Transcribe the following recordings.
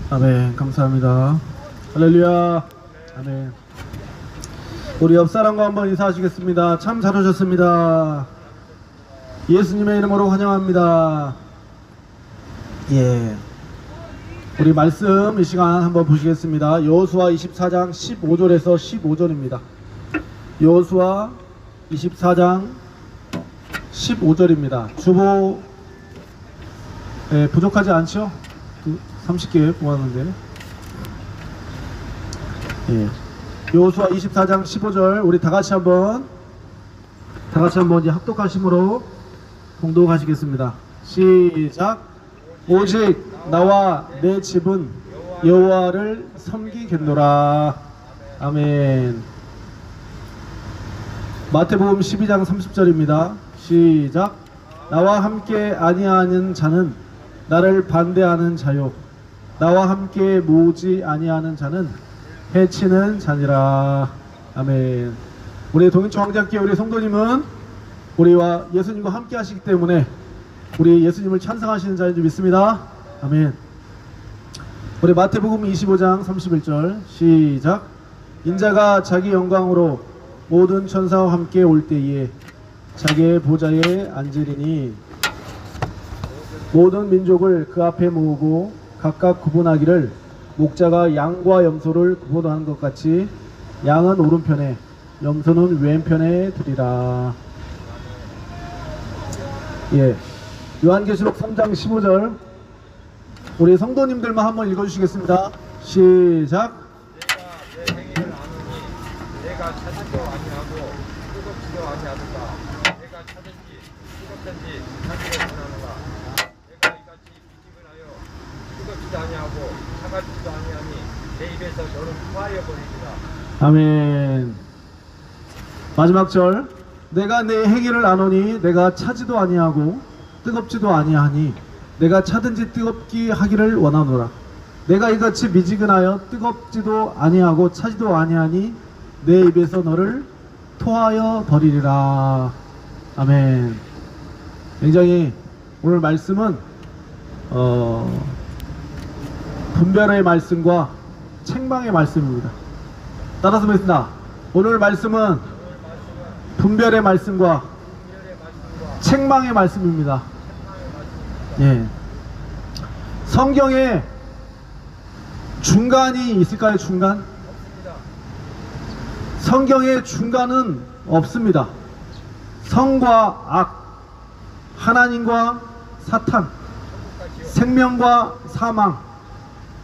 아멘. 감사합니다. 할렐루야. 아멘. 우리 옆 사람과 한번 인사하시겠습니다. 참 잘 오셨습니다. 예수님의 이름으로 환영합니다. 예. 우리 말씀 이 시간 한번 보시겠습니다. 여호수아 24장 15절에서 15절입니다. 여호수아 24장 15절입니다. 주보 부족하지 않죠? 30개 모았는데. 예. 여호수아 24장 15절 우리 다같이 한번 이제 합독하심으로 봉독하시겠습니다. 시작. 오직 나와 내 집은 여호와를 섬기겠노라. 아멘. 마태복음 12장 30절입니다. 시작. 나와 함께 아니하는 자는 나를 반대하는 자요, 나와 함께 모으지 아니하는 자는 해치는 자니라. 아멘. 우리 동인초 황제학교 우리 성도님은 우리와 예수님과 함께 하시기 때문에 우리 예수님을 찬송하시는 자인 줄 믿습니다. 아멘. 우리 마태복음 25장 31절 시작. 인자가 자기 영광으로 모든 천사와 함께 올 때에 자기의 보좌에 앉으리니 모든 민족을 그 앞에 모으고 각각 구분하기를 목자가 양과 염소를 구분하는 것 같이 양은 오른편에 염소는 왼편에 두리라. 예. 요한계시록 3장 15절 우리 성도님들만 한번 읽어주시겠습니다. 시작. 내가 내 행위를 아노니 내가 찾지도 아니하고 뜨겁지도 아니하도다. 내가 찾은지 뜨겁든지 찾기를 원하노라. 내가 이같이 비집을 하여 뜨겁지도 아니하고 차갑지도 아니하니 내 입에서 너를 토하여 버리리라. 아멘. 마지막 절. 내가 내 행위를 아노니 내가 차지도 아니하고 뜨겁지도 아니하니 내가 차든지 뜨겁게 하기를 원하노라. 내가 이같이 미지근하여 뜨겁지도 아니하고 차지도 아니하니 내 입에서 너를 토하여 버리리라. 아멘. 굉장히 오늘 말씀은 분별의 말씀과 책망의 말씀입니다. 따라서 보겠습니다. 오늘 말씀은 분별의 말씀과 책망의 말씀입니다. 예. 성경에 중간이 있을까요? 중간? 성경에 중간은 없습니다. 성과 악, 하나님과 사탄, 생명과 사망,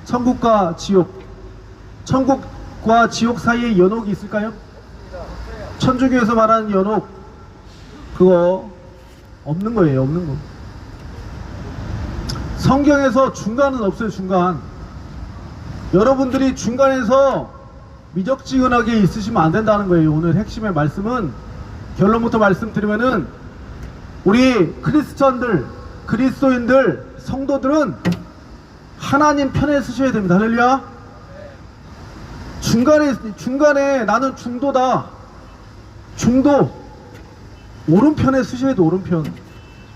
천국과 지옥, 천국과 지옥 사이에 연옥이 있을까요? 천주교에서 말하는 연옥, 그거 없는 거예요. 없는 거. 성경에서 중간은 없어요. 중간. 여러분들이 중간에서 미적지근하게 있으시면 안 된다는 거예요. 오늘 핵심의 말씀은, 결론부터 말씀드리면은, 우리 크리스천들, 그리스도인들, 성도들은 하나님 편에 서셔야 됩니다. 할렐루야. 중간에 나는 중도다. 중도. 오른편에 서셔야 돼. 오른편.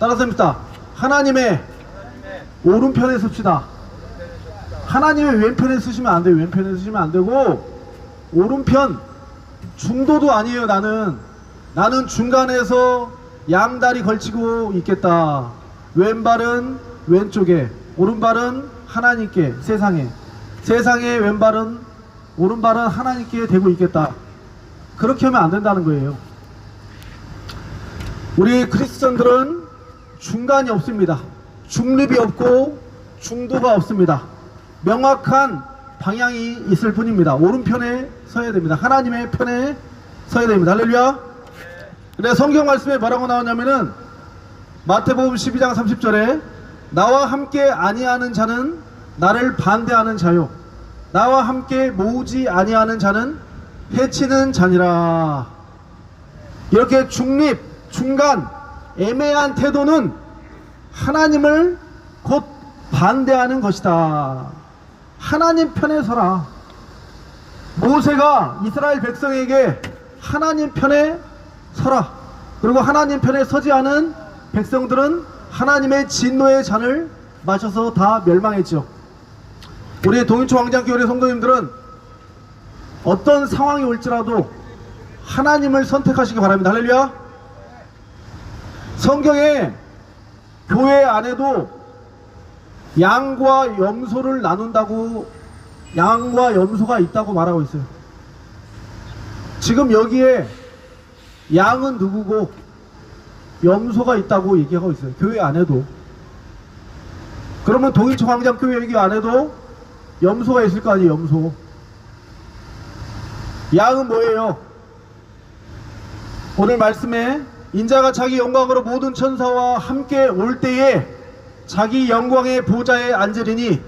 따라서 합니다. 하나님의 오른편에 섭시다. 하나님의 왼편에 쓰시면 안 돼요. 왼편에 쓰시면 안 되고, 오른편, 중도도 아니에요. 나는 중간에서 양다리 걸치고 있겠다. 왼발은 왼쪽에, 오른발은 하나님께, 세상에 왼발은, 오른발은 하나님께 대고 있겠다. 그렇게 하면 안 된다는 거예요. 우리 크리스천들은 중간이 없습니다. 중립이 없고 중도가 없습니다. 명확한 방향이 있을 뿐입니다. 오른편에 서야 됩니다. 하나님의 편에 서야 됩니다. 할렐루야. 근데 성경 말씀에 뭐라고 나오냐면은 마태복음 12장 30절에 나와 함께 아니하는 자는 나를 반대하는 자요, 나와 함께 모으지 아니하는 자는 해치는 자니라. 이렇게 중립, 중간, 애매한 태도는 하나님을 곧 반대하는 것이다. 하나님 편에 서라. 모세가 이스라엘 백성에게 하나님 편에 서라. 그리고 하나님 편에 서지 않은 백성들은 하나님의 진노의 잔을 마셔서 다 멸망했죠. 우리 동인초 왕장교회 성도님들은 어떤 상황이 올지라도 하나님을 선택하시기 바랍니다. 할렐루야. 성경에 교회 안에도 양과 염소를 나눈다고, 양과 염소가 있다고 말하고 있어요. 지금 여기에 양은 누구고 염소가 있다고 얘기하고 있어요. 교회 안에도. 그러면 동인초 광장교회 여기 안에도 염소가 있을 거 아니에요. 염소. 양은 뭐예요? 오늘 말씀에 인자가 자기 영광으로 모든 천사와 함께 올 때에 자기 영광의 보좌에 앉으리니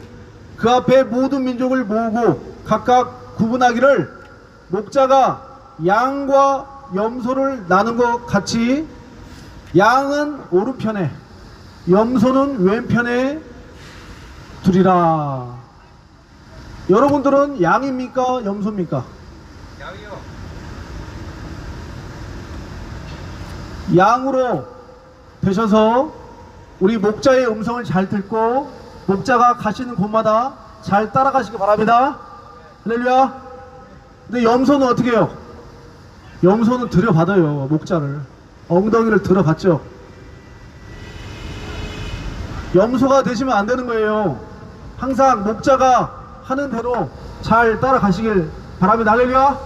그 앞에 모든 민족을 모으고 각각 구분하기를 목자가 양과 염소를 나눈 것 같이 양은 오른편에 염소는 왼편에 두리라. 여러분들은 양입니까? 염소입니까? 양이요. 양으로 되셔서 우리 목자의 음성을 잘 듣고 목자가 가시는 곳마다 잘 따라가시기 바랍니다. 할렐루야. 근데 염소는 어떻게 해요? 염소는 들여받아요. 목자를 엉덩이를 들어받죠. 염소가 되시면 안 되는 거예요. 항상 목자가 하는 대로 잘 따라가시길 바랍니다. 할렐루야.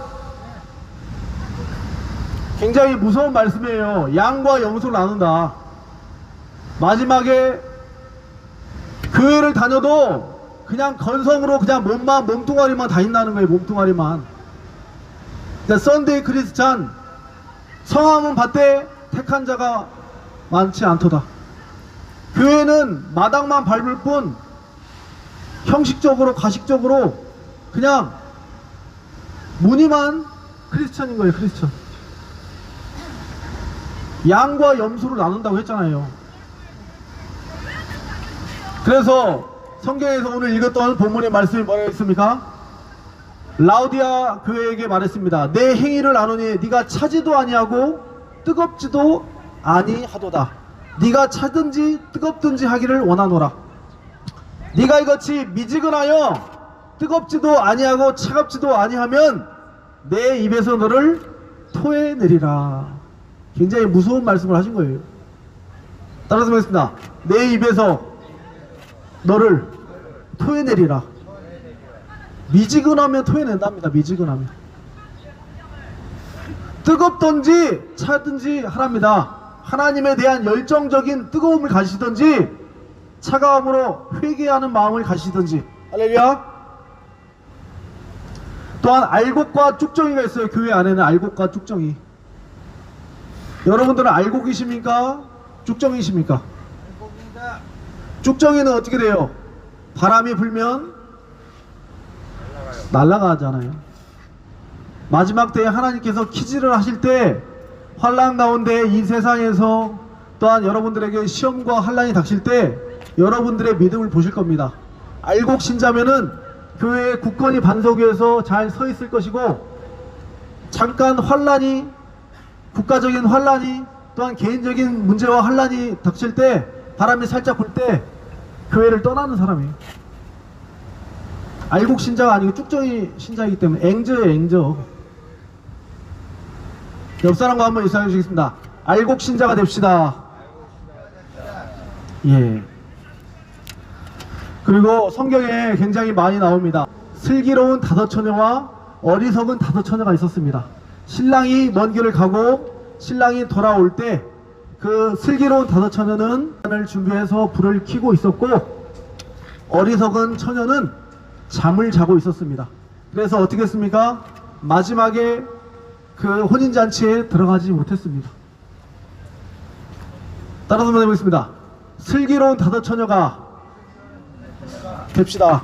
굉장히 무서운 말씀이에요. 양과 염소를 나눈다. 마지막에 교회를 다녀도 그냥 건성으로 그냥 몸뚱아리만 다닌다는 거예요. 몸뚱아리만. 그러니까 썬데이 크리스찬, 성함은 받되 택한 자가 많지 않도다. 교회는 마당만 밟을 뿐 형식적으로 가식적으로 그냥 무늬만 크리스찬인 거예요. 크리스찬. 양과 염소를 나눈다고 했잖아요. 그래서 성경에서 오늘 읽었던 본문의 말씀이 뭐라고 했습니까? 라우디아 교회에게 말했습니다. 내 행위를 아노니 네가 차지도 아니하고 뜨겁지도 아니하도다. 네가 차든지 뜨겁든지 하기를 원하노라. 네가 이같이 미지근하여 뜨겁지도 아니하고 차갑지도 아니하면 내 입에서 너를 토해내리라. 굉장히 무서운 말씀을 하신 거예요. 따라서 보겠습니다. 내 입에서 너를 토해내리라. 미지근하면 토해낸답니다. 미지근하면. 뜨겁든지 차든지 하랍니다. 하나님에 대한 열정적인 뜨거움을 가지시든지 차가움으로 회개하는 마음을 가지시든지. 할렐루야. 또한 알곡과 쭉정이가 있어요. 교회 안에는 알곡과 쭉정이. 여러분들은 알곡이십니까? 쭉정이십니까? 알곡입니다. 쭉정이는 어떻게 돼요? 바람이 불면 날아가잖아요. 마지막 때에 하나님께서 키질을 하실 때 환난 가운데 이 세상에서 또한 여러분들에게 시험과 환난이 닥칠 때 여러분들의 믿음을 보실 겁니다. 알곡 신자면은 교회의 굳건히 반석 위에서 잘 서 있을 것이고, 잠깐 환난이, 국가적인 환난이 또한 개인적인 문제와 환난이 닥칠 때, 바람이 살짝 불 때 교회를 떠나는 사람이에요. 알곡 신자가 아니고 쭉정이 신자이기 때문에 앵저예요. 앵저. 옆 사람과 한번 인사해 주시겠습니다. 알곡 신자가 됩시다. 예. 그리고 성경에 굉장히 많이 나옵니다. 슬기로운 다섯 처녀와 어리석은 다섯 처녀가 있었습니다. 신랑이 먼 길을 가고 신랑이 돌아올 때 그 슬기로운 다섯 처녀는 을 준비해서 불을 켜고 있었고, 어리석은 처녀는 잠을 자고 있었습니다. 그래서 어떻게 했습니까? 마지막에 그 혼인잔치에 들어가지 못했습니다. 따라서 한번 해보겠습니다. 슬기로운 다섯 처녀가 됩시다.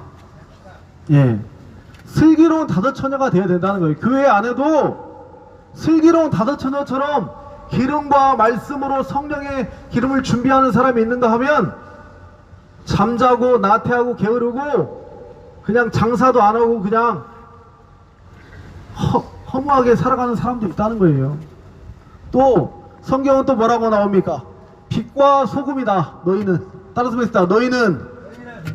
예. 슬기로운 다섯 처녀가 되어야 된다는 거예요. 교회 안에도 슬기로운 다섯 처녀처럼 기름과 말씀으로 성령의 기름을 준비하는 사람이 있는가 하면 잠자고 나태하고 게으르고 그냥 장사도 안 하고 그냥 허무하게 살아가는 사람도 있다는 거예요. 또 성경은 또 뭐라고 나옵니까? 빛과 소금이다. 너희는. 따라서 보겠습니다. 너희는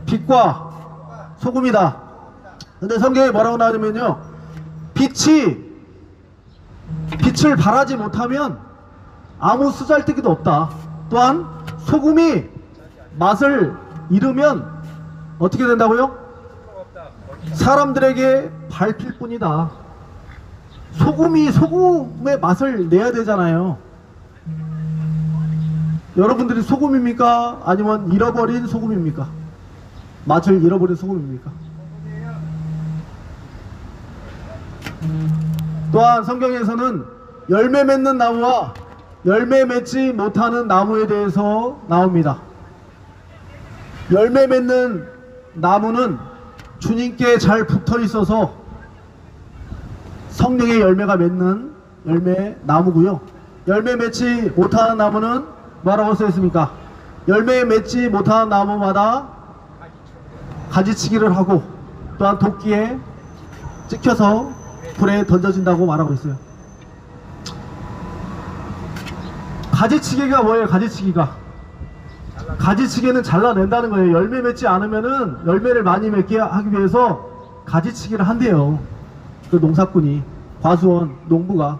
빛과 소금이다. 근데 성경에 뭐라고 나오냐면요, 빛을 발하지 못하면 아무 쓰잘데기도 없다. 또한 소금이 맛을 잃으면 어떻게 된다고요? 사람들에게 밟힐 뿐이다. 소금의 맛을 내야 되잖아요. 여러분들이 소금입니까? 아니면 잃어버린 소금입니까? 맛을 잃어버린 소금입니까? 또한 성경에서는 열매 맺는 나무와 열매 맺지 못하는 나무에 대해서 나옵니다. 열매 맺는 나무는 주님께 잘 붙어 있어서 성령의 열매가 맺는 열매 나무고요. 열매 맺지 못하는 나무는 뭐라고 써 있습니까? 열매 맺지 못하는 나무마다 가지치기를 하고 또한 도끼에 찍혀서 불에 던져진다고 말하고 있어요. 가지치기가 뭐예요? 가지치기는 잘라낸다는 거예요. 열매 맺지 않으면은 열매를 많이 맺게 하기 위해서 가지치기를 한대요. 그 농사꾼이, 과수원, 농부가.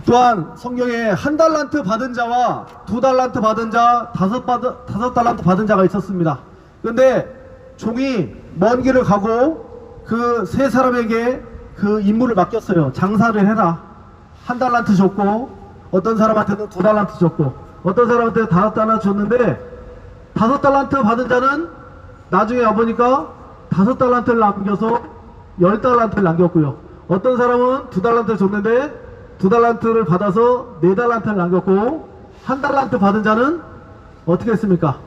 또한 성경에 1달란트 받은 자와 2달란트 받은 자, 5달란트 받은 자가 있었습니다. 그런데 종이 먼 길을 가고 그 세 사람에게 그 임무를 맡겼어요. 장사를 해라. 1달란트 줬고, 어떤 사람한테는 2달란트 줬고, 어떤 사람한테는 5달란트 줬는데, 5달란트 받은 자는 나중에 와보니까 5달란트를 남겨서 10달란트를 남겼고요. 어떤 사람은 2달란트 줬는데 2달란트를 받아서 4달란트를 남겼고, 1달란트 받은 자는 어떻게 했습니까?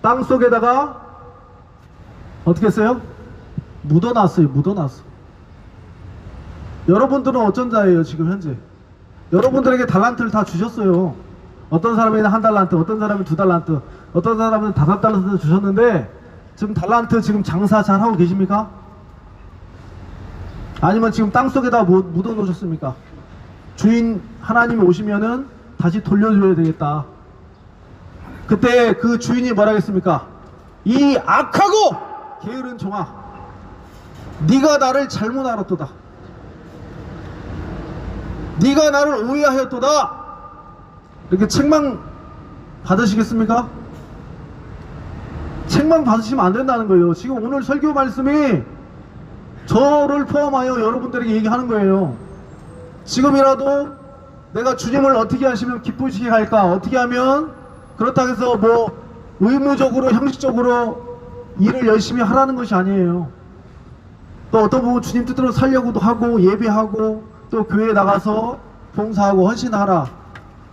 땅 속에다가 어떻게 했어요? 묻어놨어요. 여러분들은 어쩐 자예요? 지금 현재 여러분들에게 달란트를 다 주셨어요. 어떤 사람에게는 1달란트, 어떤 사람은 2달란트, 어떤 사람은 5달란트 주셨는데, 지금 달란트 지금 장사 잘 하고 계십니까? 아니면 지금 땅 속에다 묻어 놓으셨습니까? 주인 하나님이 오시면은 다시 돌려줘야 되겠다. 그때 그 주인이 뭐라 했습니까? 이 악하고 게으른 종아, 네가 나를 잘못 알았도다. 네가 나를 오해하였도다. 이렇게 책망 받으시겠습니까? 책망 받으시면 안 된다는 거예요. 지금 오늘 설교 말씀이 저를 포함하여 여러분들에게 얘기하는 거예요. 지금이라도 내가 주님을 어떻게 하시면 기쁘시게 할까? 어떻게 하면, 그렇다고 해서 뭐 의무적으로 형식적으로 일을 열심히 하라는 것이 아니에요. 또 어떤 부분 주님 뜻대로 살려고도 하고, 예배하고, 또 교회에 나가서 봉사하고 헌신하라,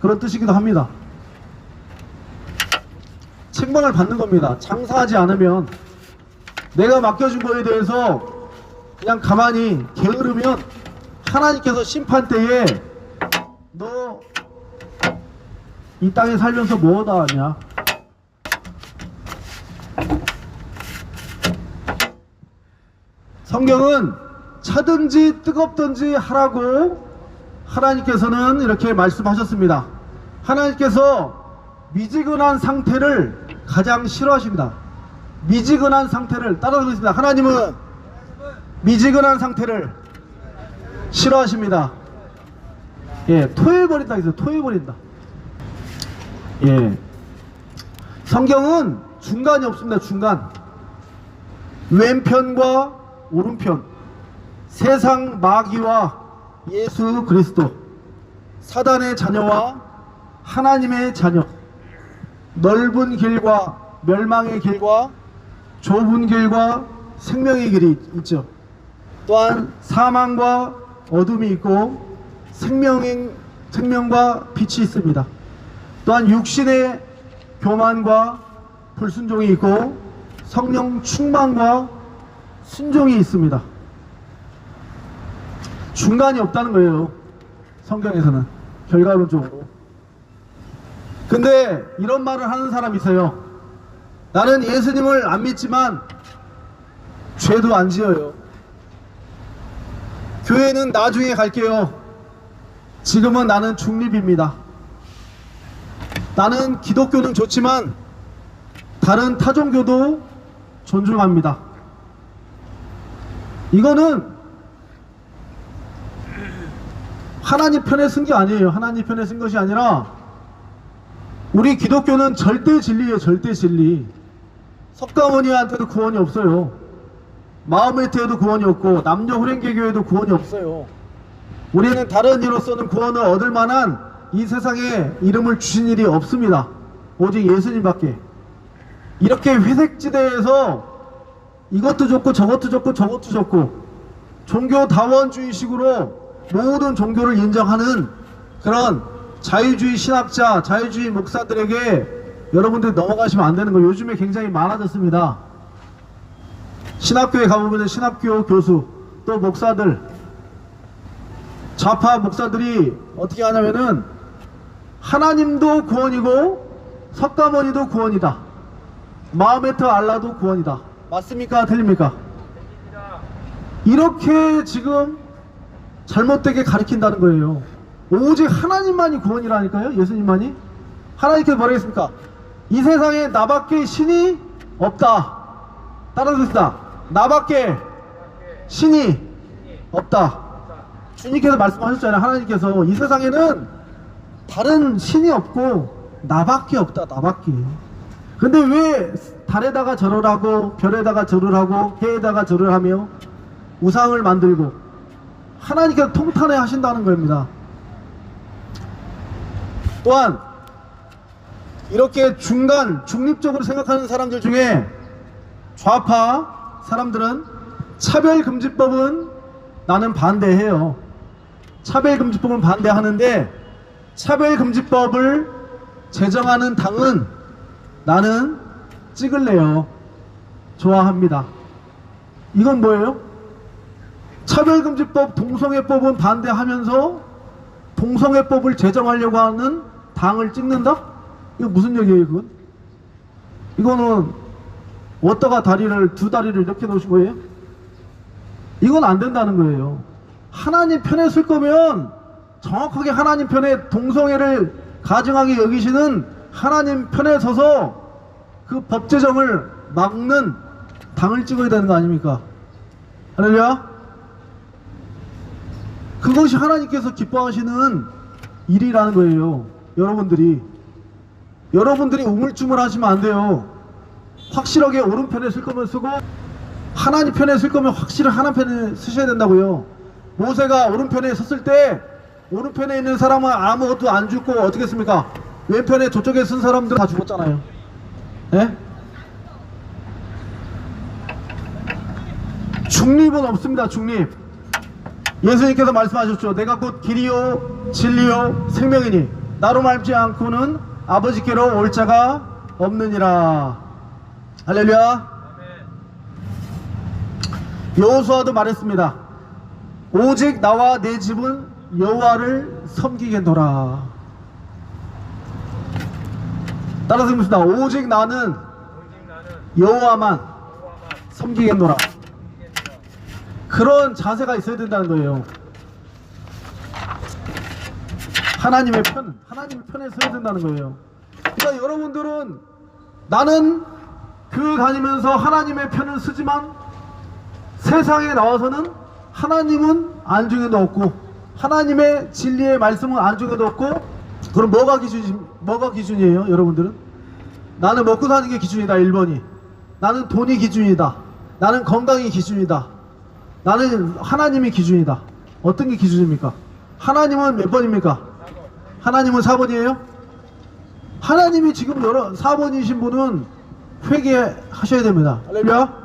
그런 뜻이기도 합니다. 책망을 받는 겁니다. 장사하지 않으면, 내가 맡겨준 거에 대해서 그냥 가만히 게으르면 하나님께서 심판 때에 너 이 땅에 살면서 뭐하다 하냐? 성경은 차든지 뜨겁든지 하라고 하나님께서는 이렇게 말씀하셨습니다. 하나님께서 미지근한 상태를 가장 싫어하십니다. 미지근한 상태를 따라하겠습니다. 하나님은 미지근한 상태를 싫어하십니다. 예, 토해버린다 했어요. 토해버린다. 예, 성경은 중간이 없습니다. 중간. 왼편과 오른편, 세상 마귀와 예수 그리스도, 사단의 자녀와 하나님의 자녀, 넓은 길과 멸망의 길과 좁은 길과 생명의 길이 있죠. 또한 사망과 어둠이 있고 생명과 빛이 있습니다. 또한 육신의 교만과 불순종이 있고 성령 충만과 순종이 있습니다. 중간이 없다는 거예요. 성경에서는 결과론적으로. 근데 이런 말을 하는 사람이 있어요. 나는 예수님을 안 믿지만 죄도 안 지어요. 교회는 나중에 갈게요. 지금은 나는 중립입니다. 나는 기독교는 좋지만 다른 타종교도 존중합니다. 이거는 하나님 편에 쓴 게 아니에요. 하나님 편에 쓴 것이 아니라 우리 기독교는 절대 진리예요. 절대 진리. 석가모니한테도 구원이 없어요. 마호메트에도 구원이 없고 남녀 후랭개교에도 구원이 없어요. 우리는 다른 이로서는 구원을 얻을 만한 이 세상에 이름을 주신 일이 없습니다. 오직 예수님밖에. 이렇게 회색지대에서 이것도 좋고 저것도 좋고 저것도 좋고 종교다원주의식으로 모든 종교를 인정하는 그런 자유주의 신학자, 자유주의 목사들에게 여러분들이 넘어가시면 안 되는 거예요. 요즘에 굉장히 많아졌습니다. 신학교에 가보면 신학교 교수 또 목사들, 좌파 목사들이 어떻게 하냐면은 하나님도 구원이고 석가모니도 구원이다, 마호메트 알라도 구원이다. 맞습니까? 틀립니까? 이렇게 지금 잘못되게 가르친다는 거예요. 오직 하나님만이 구원이라니까요. 예수님만이. 하나님께서 뭐라 했습니까? 이 세상에 나밖에 신이 없다. 따라서 나밖에 신이 없다. 주님께서 말씀하셨잖아요. 하나님께서 이 세상에는 다른 신이 없고 나밖에 없다. 나밖에. 근데 왜 달에다가 절을 하고 별에다가 절을 하고 해에다가 절을 하며 우상을 만들고 하나님께서 통탄해 하신다는 겁니다. 또한 이렇게 중립적으로 생각하는 사람들 중에 좌파 사람들은 차별금지법은 나는 반대해요. 차별금지법은 반대하는데 차별금지법을 제정하는 당은 나는 찍을래요. 좋아합니다. 이건 뭐예요? 차별금지법, 동성애법은 반대하면서 동성애법을 제정하려고 하는 당을 찍는다? 이거 무슨 얘기예요, 그건? 이거는 어디다가 두 다리를 이렇게 놓으신 거예요? 이건 안 된다는 거예요. 하나님 편에 쓸 거면 정확하게 하나님 편에 동성애를 가증하게 여기시는 하나님 편에 서서 그 법 제정을 막는 당을 찍어야 되는 거 아닙니까? 할렐루야? 그것이 하나님께서 기뻐하시는 일이라는 거예요. 여러분들이 우물쭈물 하시면 안 돼요. 확실하게 오른편에 쓸 거면 쓰고 하나님 편에 쓸 거면 확실히 하나님 편에 쓰셔야 된다고요. 모세가 오른편에 섰을 때 오른편에 있는 사람은 아무것도 안 죽고 어떻게 했습니까? 왼편에 저쪽에 쓴 사람들은 다 죽었잖아요. 예? 중립은 없습니다. 중립. 예수님께서 말씀하셨죠. 내가 곧 길이요 진리요 생명이니 나로 말지 않고는 아버지께로 올 자가 없느니라. 할렐루야. 여호수아도 말했습니다. 오직 나와 내 집은 여호와를 섬기겠노라. 따라서 묻습니다. 오직 나는 여호와만 섬기겠노라. 그런 자세가 있어야 된다는 거예요. 하나님의 편에 서야 된다는 거예요. 그러니까 여러분들은 나는 교회 다니면서 하나님의 편을 쓰지만 세상에 나와서는 하나님은 안중에도 없고 하나님의 진리의 말씀은 안중에도 없고, 그럼 뭐가 기준이에요? 여러분들은 나는 먹고 사는 게 기준이다. 1번이 나는 돈이 기준이다. 나는 건강이 기준이다. 나는 하나님이 기준이다. 어떤 게 기준입니까? 하나님은 몇 번입니까? 하나님은 4번이에요? 하나님이 지금 4번이신 분은 회개하셔야 됩니다. 할렐루야.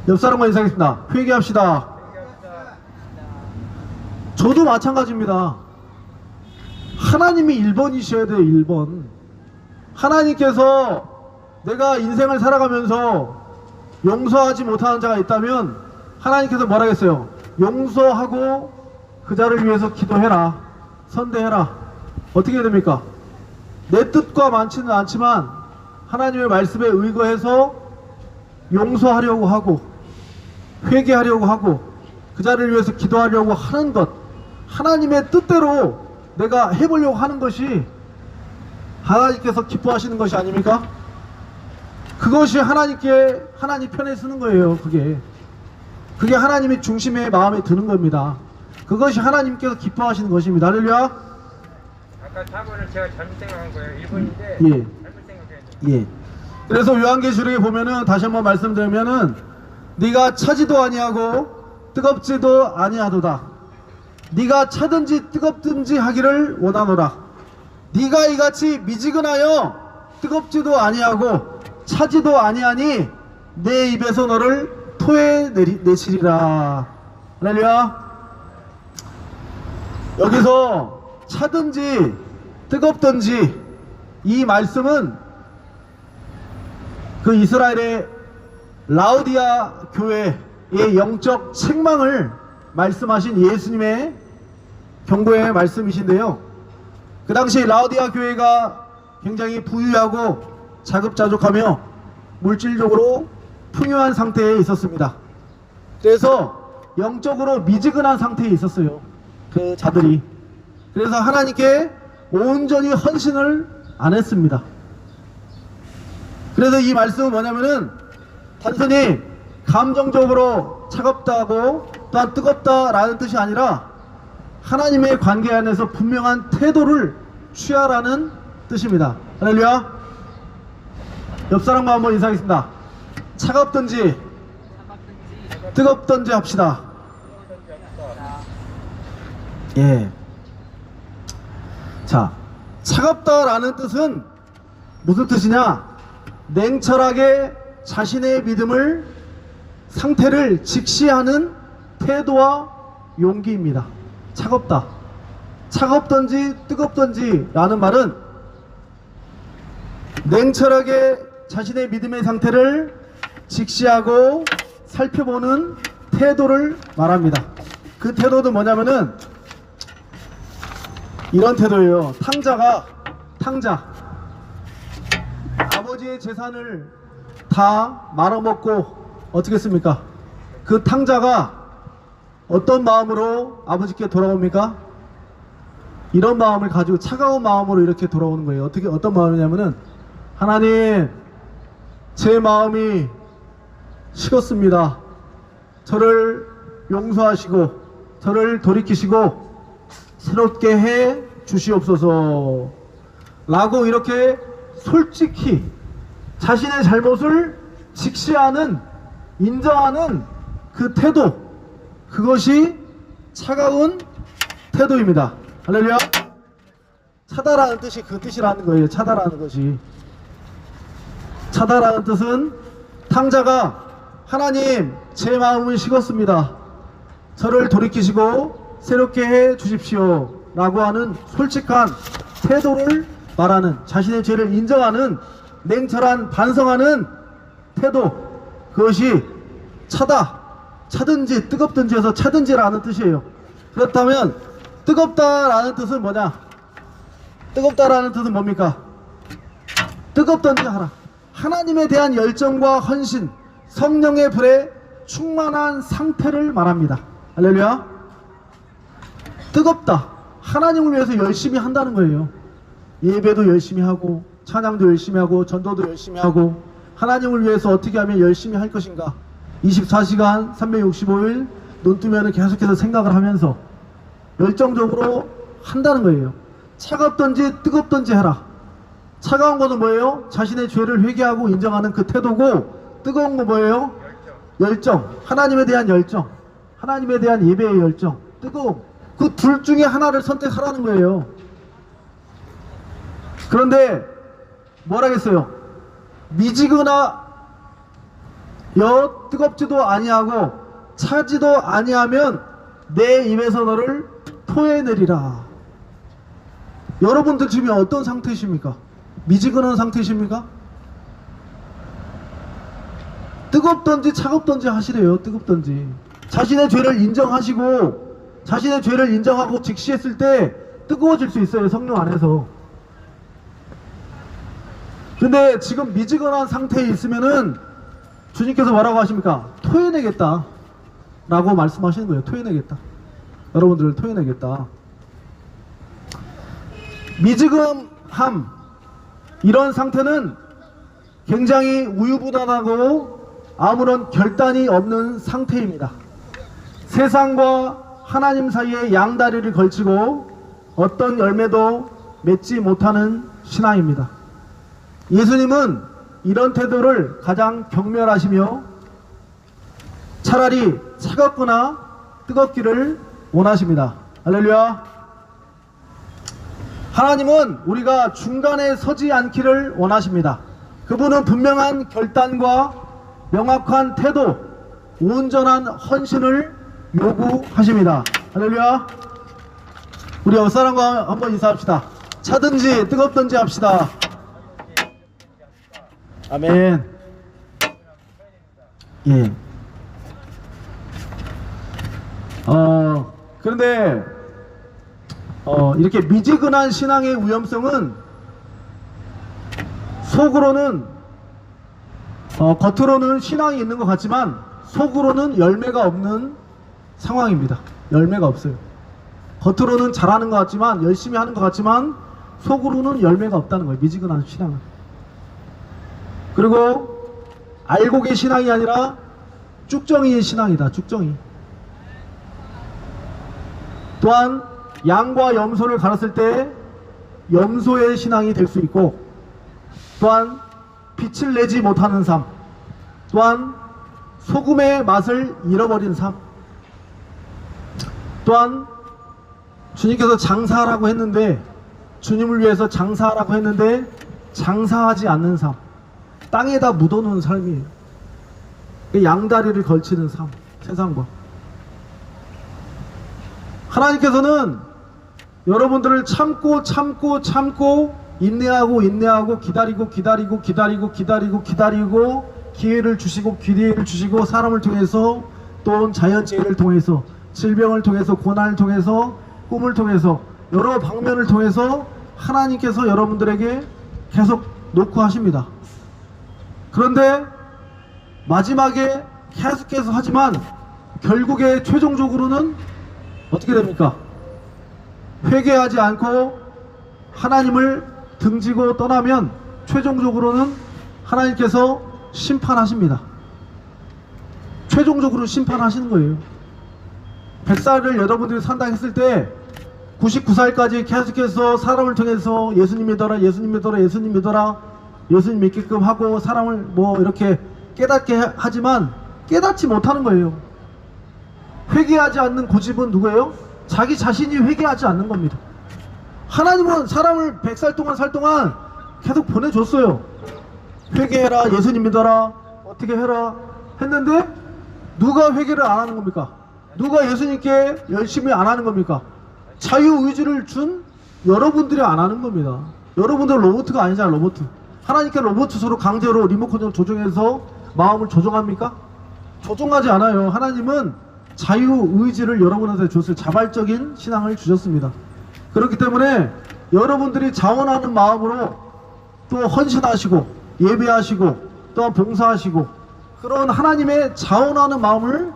옆 사람과 인사하겠습니다. 회개합시다. 저도 마찬가지입니다. 하나님이 1번이셔야 돼요. 1번. 하나님께서 내가 인생을 살아가면서 용서하지 못하는 자가 있다면 하나님께서 뭐라 했어요? 용서하고 그 자를 위해서 기도해라. 선대해라. 어떻게 해야 됩니까? 내 뜻과 많지는 않지만 하나님의 말씀에 의거해서 용서하려고 하고 회개하려고 하고 그 자를 위해서 기도하려고 하는 것, 하나님의 뜻대로 내가 해보려고 하는 것이 하나님께서 기뻐하시는 것이 아닙니까? 그것이 하나님 편에 쓰는 거예요. 그게 하나님의 중심에 마음에 드는 겁니다. 그것이 하나님께서 기뻐하시는 것입니다. 할렐루야. 아까 4번을 제가 잘못 생각한 거예요. 1번인데 예. 잘못 생각했는데. 예. 그래서 요한계시록에 보면은 다시 한번 말씀드리면은 네가 차지도 아니하고 뜨겁지도 아니하도다. 네가 차든지 뜨겁든지 하기를 원하노라. 네가 이같이 미지근하여 뜨겁지도 아니하고 차지도 아니하니 내 입에서 너를 토해 내치리라. 할렐루야. 여기서 차든지 뜨겁든지 이 말씀은 그 이스라엘의 라우디아 교회의 영적 책망을 말씀하신 예수님의 경고의 말씀이신데요. 그 당시 라우디아 교회가 굉장히 부유하고 자급자족하며 물질적으로 풍요한 상태에 있었습니다. 그래서 영적으로 미지근한 상태에 있었어요. 그 자들이. 그래서 하나님께 온전히 헌신을 안 했습니다. 그래서 이 말씀은 뭐냐면은 단순히 감정적으로 차갑다고 또한 뜨겁다라는 뜻이 아니라 하나님의 관계 안에서 분명한 태도를 취하라는 뜻입니다. 할렐루야. 옆 사람과 한번 인사하겠습니다. 차갑든지 뜨겁든지 합시다. 예. 자, 차갑다라는 뜻은 무슨 뜻이냐? 냉철하게 자신의 믿음을 상태를 직시하는 태도와 용기입니다. 차갑다. 차갑든지 뜨겁든지 라는 말은 냉철하게 자신의 믿음의 상태를 직시하고 살펴보는 태도를 말합니다. 그 태도도 뭐냐면은 이런 태도예요. 탕자 아버지의 재산을 다 말아먹고 어떻게 했습니까? 그 탕자가 어떤 마음으로 아버지께 돌아옵니까? 이런 마음을 가지고 차가운 마음으로 이렇게 돌아오는 거예요. 어떤 마음이냐면은 하나님, 제 마음이 식었습니다. 저를 용서하시고 저를 돌이키시고 새롭게 해 주시옵소서 라고 이렇게 솔직히 자신의 잘못을 직시하는, 인정하는 그 태도, 그것이 차가운 태도입니다. 할렐루야. 차다라는 뜻이 그 뜻이라는 거예요. 차다라는 것이. 차다라는 뜻은 탕자가 하나님, 제 마음은 식었습니다. 저를 돌이키시고 새롭게 해 주십시오 라고 하는 솔직한 태도를 말하는, 자신의 죄를 인정하는 냉철한 반성하는 태도, 그것이 차든지 뜨겁든지 해서 차든지라는 뜻이에요. 그렇다면 뜨겁다라는 뜻은 뭐냐? 뜨겁다라는 뜻은 뭡니까? 뜨겁든지 하라. 하나님에 대한 열정과 헌신, 성령의 불에 충만한 상태를 말합니다. 할렐루야. 뜨겁다. 하나님을 위해서 열심히 한다는 거예요. 예배도 열심히 하고 찬양도 열심히 하고 전도도 열심히 하고 하나님을 위해서 어떻게 하면 열심히 할 것인가. 24시간 365일 눈 뜨면 계속해서 생각을 하면서 열정적으로 한다는 거예요. 차갑든지 뜨겁든지 해라. 차가운 거는 뭐예요? 자신의 죄를 회개하고 인정하는 그 태도고, 뜨거운 거 뭐예요? 열정. 하나님에 대한 열정, 하나님에 대한 예배의 열정, 뜨거움. 그 둘 중에 하나를 선택하라는 거예요. 그런데 뭐라겠어요? 미지근하여 뜨겁지도 아니하고 차지도 아니하면 내 입에서 너를 토해내리라. 여러분들 지금 어떤 상태이십니까? 미지근한 상태이십니까? 뜨겁든지 차갑든지 하시래요. 뜨겁든지. 자신의 죄를 인정하시고 자신의 죄를 인정하고 직시했을 때 뜨거워질 수 있어요. 성령 안에서. 근데 지금 미지근한 상태에 있으면은 주님께서 뭐라고 하십니까? 토해내겠다 라고 말씀하시는 거예요. 토해내겠다. 여러분들을 토해내겠다. 미지근함, 이런 상태는 굉장히 우유부단하고 아무런 결단이 없는 상태입니다. 세상과 하나님 사이에 양다리를 걸치고 어떤 열매도 맺지 못하는 신앙입니다. 예수님은 이런 태도를 가장 경멸하시며 차라리 차갑거나 뜨겁기를 원하십니다. 할렐루야. 하나님은 우리가 중간에 서지 않기를 원하십니다. 그분은 분명한 결단과 명확한 태도, 온전한 헌신을 요구하십니다. 할렐루야. 우리 옆사람과 한번 인사합시다. 차든지 뜨겁든지 합시다. 아멘. 예. 그런데 이렇게 미지근한 신앙의 위험성은 속으로는 겉으로는 신앙이 있는 것 같지만 속으로는 열매가 없는 상황입니다. 열매가 없어요. 겉으로는 잘하는 것 같지만, 열심히 하는 것 같지만 속으로는 열매가 없다는 거예요. 미지근한 신앙은. 그리고 알곡의 신앙이 아니라 쭉정이의 신앙이다. 쭉정이. 또한 양과 염소를 갈았을 때 염소의 신앙이 될 수 있고, 또한 빛을 내지 못하는 삶, 또한 소금의 맛을 잃어버린 삶, 또한 주님께서 장사하라고 했는데, 주님을 위해서 장사하라고 했는데 장사하지 않는 삶, 땅에다 묻어놓은 삶이에요. 양다리를 걸치는 삶, 세상과. 하나님께서는 여러분들을 참고 인내하고 기다리고 기회를 주시고 사람을 통해서, 또 자연재해를 통해서, 질병을 통해서, 고난을 통해서, 꿈을 통해서, 여러 방면을 통해서 하나님께서 여러분들에게 계속 놓고 하십니다. 그런데 마지막에 계속해서 하지만 결국에 최종적으로는 어떻게 됩니까? 회개하지 않고 하나님을 등지고 떠나면 최종적으로는 하나님께서 심판하십니다. 최종적으로 심판하시는 거예요. 100살을 여러분들이 산다 했을 때 99살까지 계속해서 사람을 통해서 예수님 믿어라, 예수님 믿어라, 예수님 믿어라, 예수님 믿게끔 하고 사람을 뭐 이렇게 깨닫게 하지만 깨닫지 못하는 거예요. 회개하지 않는 고집은 누구예요? 자기 자신이 회개하지 않는 겁니다. 하나님은 사람을 100살 동안 살 동안 계속 보내줬어요. 회개해라, 예수님 믿어라, 어떻게 해라 했는데 누가 회개를 안 하는 겁니까? 누가 예수님께 열심히 안 하는 겁니까? 자유의지를 준 여러분들이 안 하는 겁니다. 여러분들 로봇가 아니잖아요. 로봇. 하나님께 로봇 서로 강제로 리모컨으로 조종해서 마음을 조종합니까? 조종하지 않아요. 하나님은 자유의지를 여러분한테 줬어요. 자발적인 신앙을 주셨습니다. 그렇기 때문에 여러분들이 자원하는 마음으로 또 헌신하시고 예배하시고 또 봉사하시고 그런 하나님의 자원하는 마음을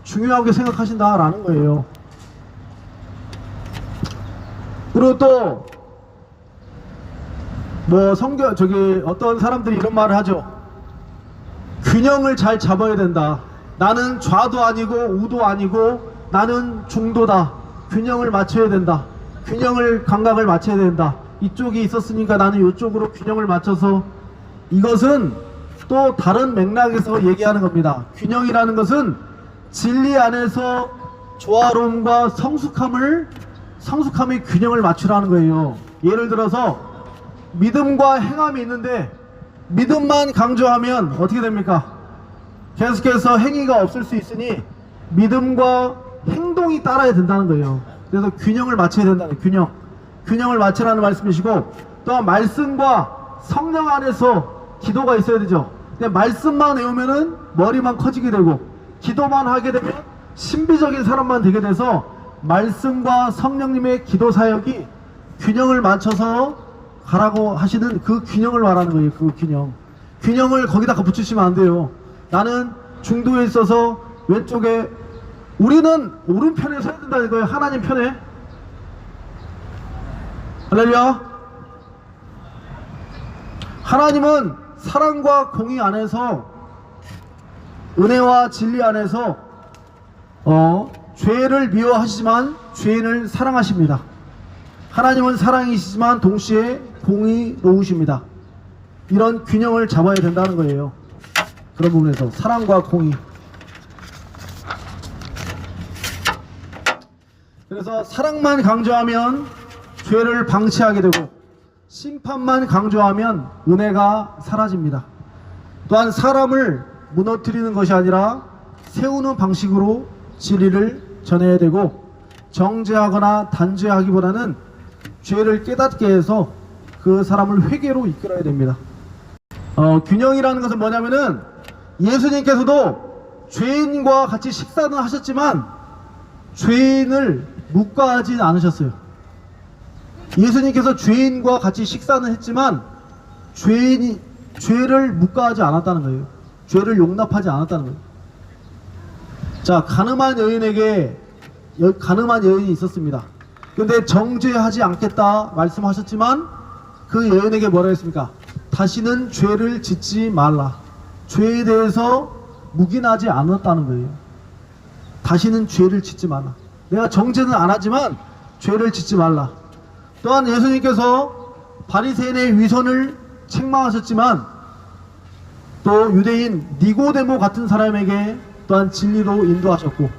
중요하게 생각하신다라는 거예요. 그리고 또 뭐 어떤 사람들이 이런 말을 하죠. 균형을 잘 잡아야 된다. 나는 좌도 아니고 우도 아니고 나는 중도다. 균형을 맞춰야 된다. 감각을 맞춰야 된다. 이쪽이 있었으니까 나는 이쪽으로 균형을 맞춰서. 이것은 또 다른 맥락에서 얘기하는 겁니다. 균형이라는 것은 진리 안에서 조화로움과 성숙함의 균형을 맞추라는 거예요. 예를 들어서 믿음과 행함이 있는데 믿음만 강조하면 어떻게 됩니까? 계속해서 행위가 없을 수 있으니 믿음과 행동이 따라야 된다는 거예요. 그래서 균형을 맞춰야 된다는 거예요. 균형을 맞추라는 말씀이시고, 또한 말씀과 성령 안에서 기도가 있어야 되죠. 그냥 말씀만 외우면은 머리만 커지게 되고 기도만 하게 되면 신비적인 사람만 되게 돼서 말씀과 성령님의 기도 사역이 균형을 맞춰서 가라고 하시는 그 균형을 말하는 거예요. 그 균형을 거기다가 붙이시면 안 돼요. 나는 중도에 있어서 왼쪽에, 우리는 오른편에 서야 된다는 거예요. 하나님 편에. 할렐루야. 하나님은 사랑과 공의 안에서, 은혜와 진리 안에서 죄를 미워하시지만 죄인을 사랑하십니다. 하나님은 사랑이시지만 동시에 공의로우십니다. 이런 균형을 잡아야 된다는 거예요. 그런 부분에서 사랑과 공의. 그래서 사랑만 강조하면 죄를 방치하게 되고, 심판만 강조하면 은혜가 사라집니다. 또한 사람을 무너뜨리는 것이 아니라 세우는 방식으로 진리를 전해야 되고, 정죄하거나 단죄하기보다는 죄를 깨닫게 해서 그 사람을 회개로 이끌어야 됩니다. 균형이라는 것은 뭐냐면은, 예수님께서도 죄인과 같이 식사는 하셨지만 죄인을 묵과하지 않으셨어요. 예수님께서 죄인과 같이 식사는 했지만 죄를 묵과하지 않았다는 거예요. 죄를 용납하지 않았다는 거예요. 자, 가늠한 여인이 있었습니다. 근데 정죄하지 않겠다 말씀하셨지만 그 여인에게 뭐라 했습니까? 다시는 죄를 짓지 말라. 죄에 대해서 묵인하지 않았다는 거예요. 다시는 죄를 짓지 말라. 내가 정죄는 안 하지만 죄를 짓지 말라. 또한 예수님께서 바리새인의 위선을 책망하셨지만 또 유대인 니고데모 같은 사람에게 또한 진리로 인도하셨고,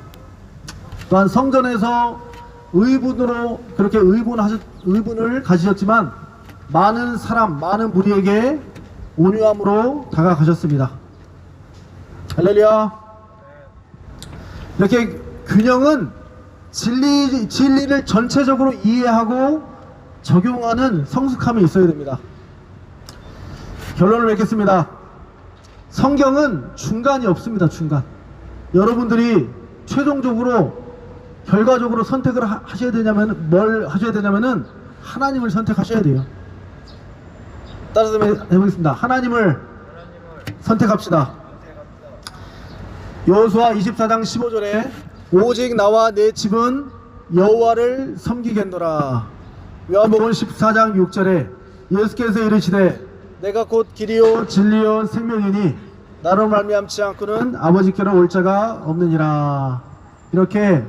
또한 성전에서 의분으로 그렇게 의분을 가지셨지만 많은 사람, 많은 무리에게 온유함으로 다가가셨습니다. 할렐루야. 이렇게 균형은 진리를 전체적으로 이해하고 적용하는 성숙함이 있어야 됩니다. 결론을 맺겠습니다. 성경은 중간이 없습니다. 중간. 여러분들이 최종적으로 결과적으로 선택을 하셔야 되냐면 뭘 하셔야 되냐면은 하나님을 선택하셔야 돼요. 따라서 해보겠습니다. 하나님을 선택합시다. 여호수아 24장 15절에 오직 나와 내 집은 여호와를 섬기겠노라. 요한복음 14장 6절에 예수께서 이르시되 내가 곧 길이요 진리요 생명이니 나로 말미암지 않고는 아버지께로 올 자가 없느니라. 이렇게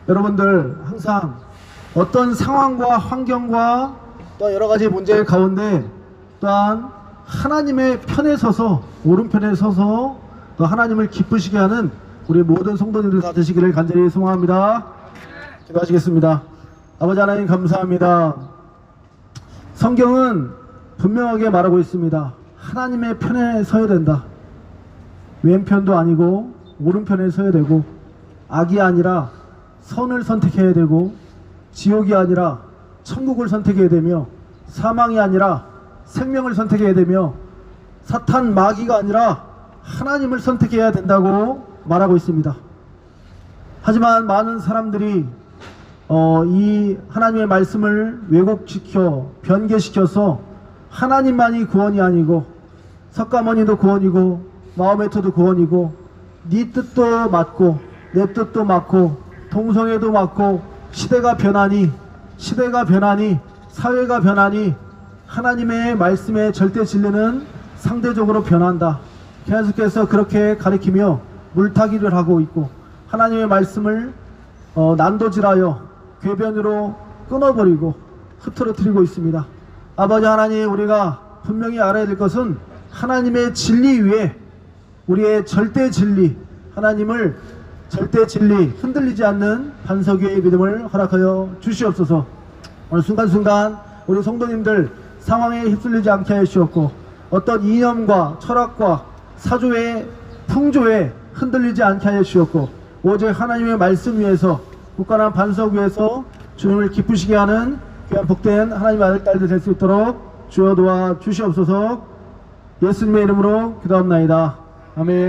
여러분들 항상 어떤 상황과 환경과 또 여러가지 문제 가운데 또한 하나님의 편에 서서, 오른편에 서서 또 하나님을 기쁘시게 하는 우리 모든 성도님들 다 되시기를 간절히 소망합니다. 기도하시겠습니다. 아버지 하나님 감사합니다. 성경은 분명하게 말하고 있습니다. 하나님의 편에 서야 된다. 왼편도 아니고 오른편에 서야 되고, 악이 아니라 선을 선택해야 되고, 지옥이 아니라 천국을 선택해야 되며, 사망이 아니라 생명을 선택해야 되며, 사탄 마귀가 아니라 하나님을 선택해야 된다고 말하고 있습니다. 하지만 많은 사람들이 이 하나님의 말씀을 왜곡시켜 변개시켜서 하나님만이 구원이 아니고 석가모니도 구원이고 마호메트도 구원이고 네 뜻도 맞고 내 뜻도 맞고 동성애도 맞고 시대가 변하니 사회가 변하니 하나님의 말씀의 절대 진리는 상대적으로 변한다. 계속해서 그렇게 가리키며 물타기를 하고 있고 하나님의 말씀을 난도질하여 궤변으로 끊어버리고 흐트러뜨리고 있습니다. 아버지 하나님, 우리가 분명히 알아야 될 것은 하나님의 진리 위에 우리의 절대 진리, 하나님을 절대 진리, 흔들리지 않는 반석 위의 믿음을 허락하여 주시옵소서. 오늘 순간순간 우리 성도님들 상황에 휩쓸리지 않게 하시옵고, 어떤 이념과 철학과 사조의 풍조에 흔들리지 않게 하여 주시옵고, 오직 하나님의 말씀 위에서 굳건한 반석 위에서 주님을 기쁘시게 하는 귀한 복된 하나님의 아들 딸들 될 수 있도록 주여 도와 주시옵소서. 예수님의 이름으로 기도합나이다. 아멘.